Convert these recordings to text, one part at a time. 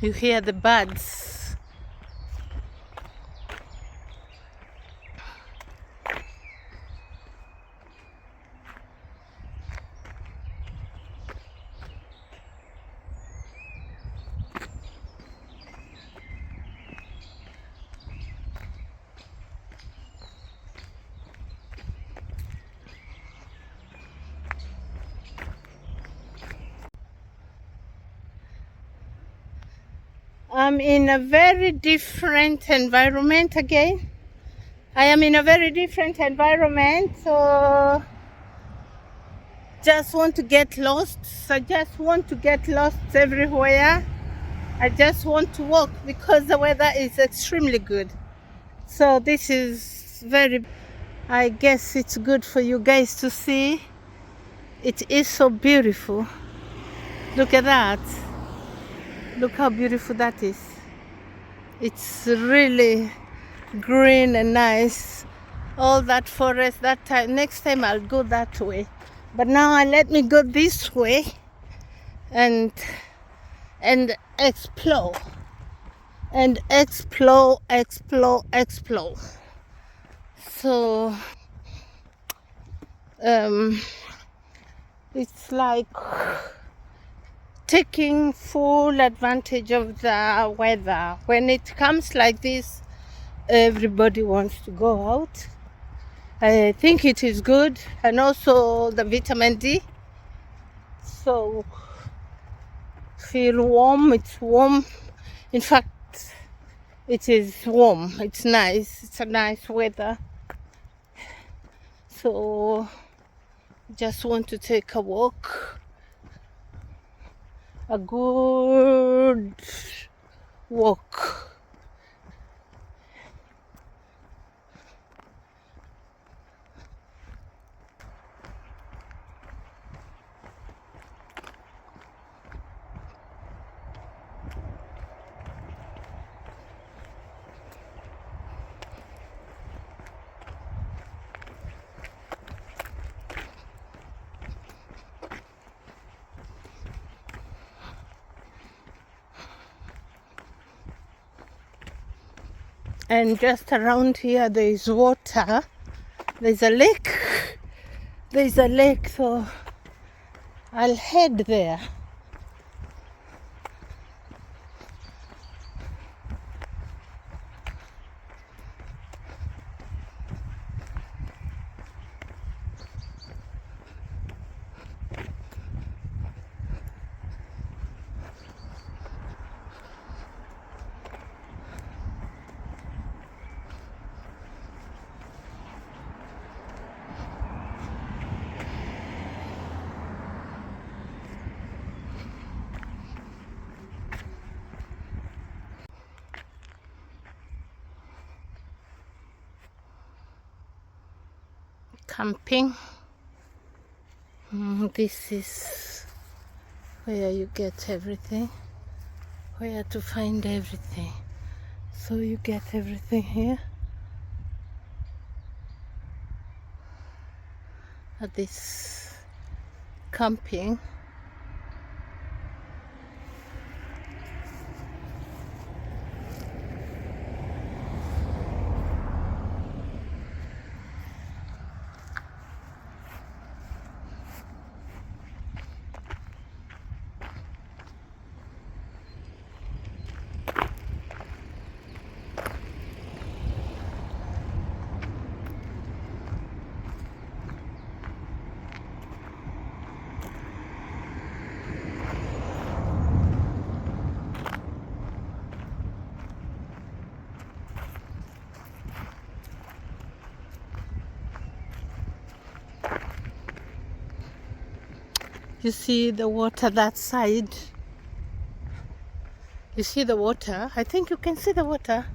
You hear the birds. I'm in a very different environment again. I am in a very different environment, so just want to get lost. I just want to get lost everywhere. I just want to walk because the weather is extremely good. So this is very, I guess it's good for you guys to see. It is so beautiful. Look at that. Look how beautiful that is. It's really green and nice. All that forest, that time. Next time I'll go that way. But now let me go this way and explore. And explore. So it's like taking full advantage of the weather. When it comes like this, everybody wants to go out. I think it is good, and also the vitamin D. So feel warm. It's warm. In fact, it is warm. It's nice. It's a nice weather. So just want to take a walk. A good walk. And just around here there is water. There's a lake. So I'll head there. Camping. This is where you get everything, where to find everything. So you get everything here at this camping. You see the water that side. You see the water? I think you can see the water.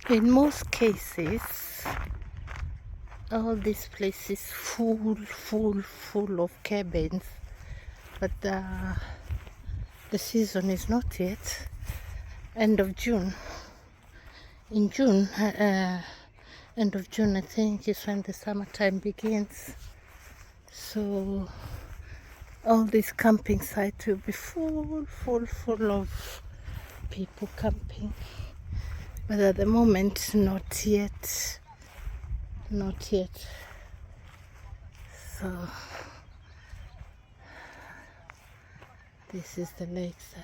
In most cases, all this place is full of cabins, but the season is not yet. End of June. In June, end of June, I think, is when the summertime begins. So all these camping sites will be full of people camping. But at the moment, not yet. Not yet. So this is the lakeside.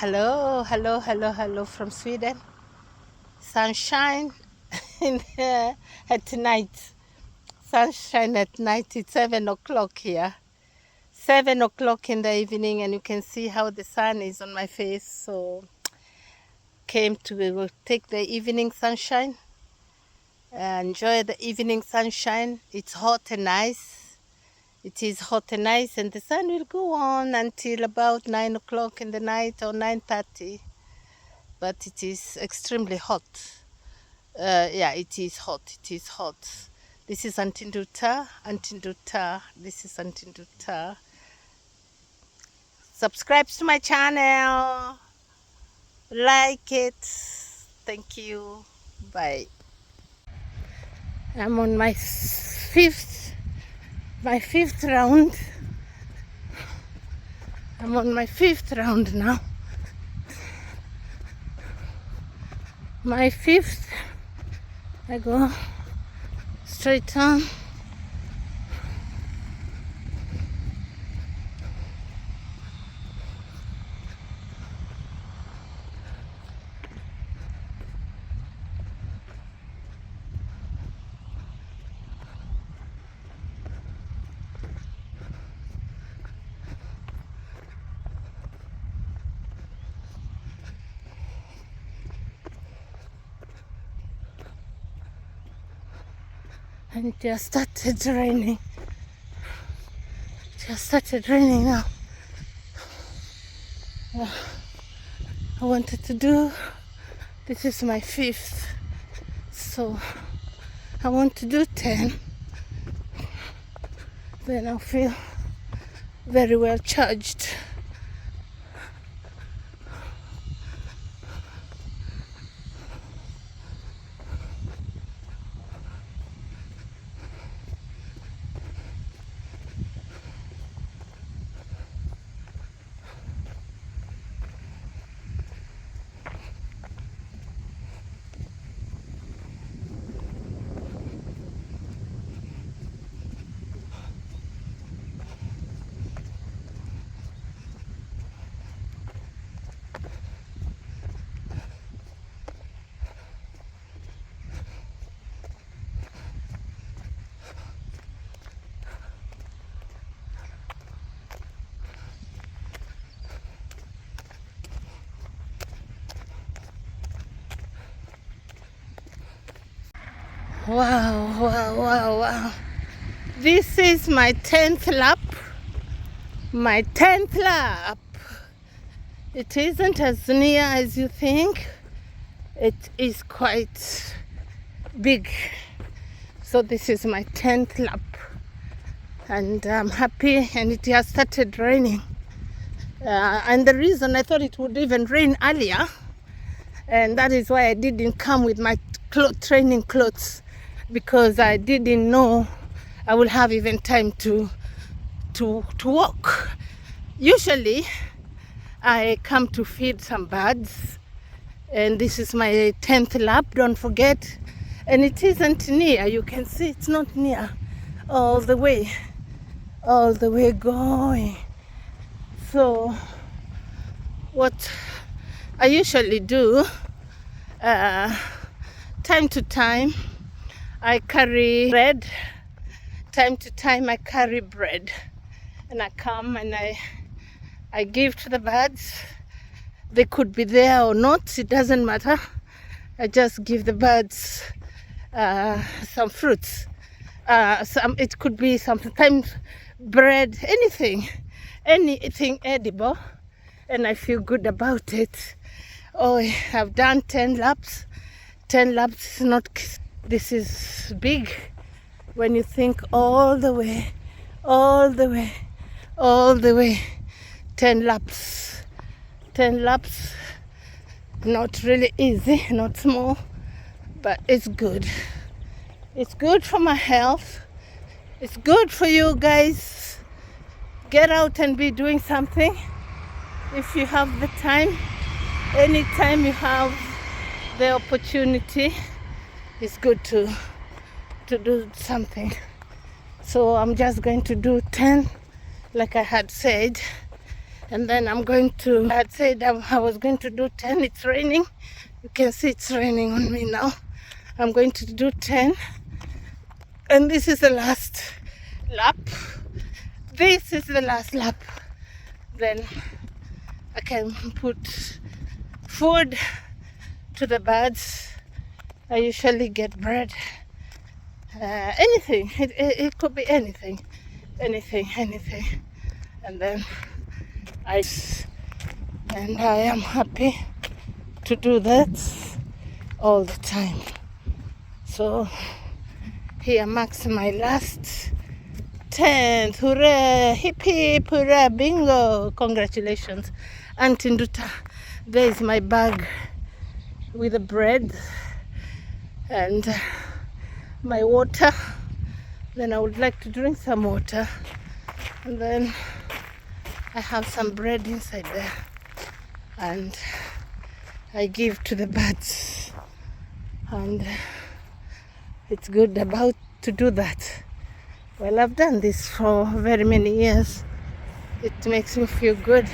Hello from Sweden. Sunshine in here at night. Sunshine at night. It's 7 o'clock here. 7 o'clock in the evening, and you can see how the sun is on my face. So came to take the evening sunshine. Enjoy the evening sunshine. It's hot and nice. It is hot and nice, and the sun will go on until about 9 o'clock in the night or 9:30. But it is extremely hot. Yeah, it is hot. It is hot. This is Antinduta. This is Antinduta. Subscribe to my channel. Like it. Thank you. Bye. I'm on my fifth round. I'm on my fifth round now. My fifth. I go straight on. And it just started raining. Now. I wanted to do, this is my fifth, so I want to do 10. Then I'll feel very well charged. Wow, wow, wow, wow. This is my 10th lap. My 10th lap. It isn't as near as you think. It is quite big. So this is my 10th lap. And I'm happy, and it has started raining. And the reason I thought it would even rain earlier, and that is why I didn't come with my training clothes, because I didn't know I will have even time to walk. Usually I come to feed some birds, and this is my 10th lap, don't forget. And it isn't near, you can see it's not near all the way going. So what I usually do, time to time I carry bread. Time to time I carry bread, and I come and I give to the birds. They could be there or not, it doesn't matter. I just give the birds some fruits. It could be sometimes bread, anything edible, and I feel good about it. Oh, I've done 10 laps. 10 laps is not, this is big when you think all the way. 10 laps. 10 laps, not really easy, not small, but it's good. It's good for my health. It's good for you guys. Get out and be doing something if you have the time. Anytime you have the opportunity, it's good to do something. So I'm just going to do 10 like I had said, and then I had said I was going to do 10. It's raining, you can see it's raining on me now. I'm going to do 10, and this is the last lap. This is the last lap. Then I can put food to the birds. I usually get bread, anything. It could be anything, and then I am happy to do that all the time. So here marks my last 10th. Hooray! Hip hip hooray! Bingo! Congratulations, Auntie Nduta. There is my bag with the bread and my water. Then I would like to drink some water, and then I have some bread inside there, and I give to the birds, and it's good about to do that. Well, I've done this for very many years. It makes me feel good.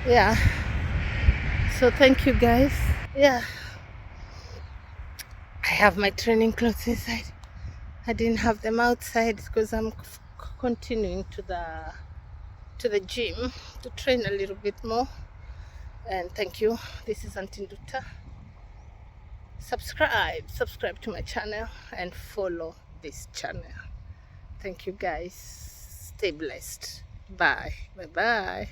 Yeah. So thank you guys. Yeah. I have my training clothes inside. I didn't have them outside because I'm continuing to the gym to train a little bit more. And thank you. This is Auntie Nduta. Subscribe to my channel and follow this channel. Thank you guys. Stay blessed. Bye bye.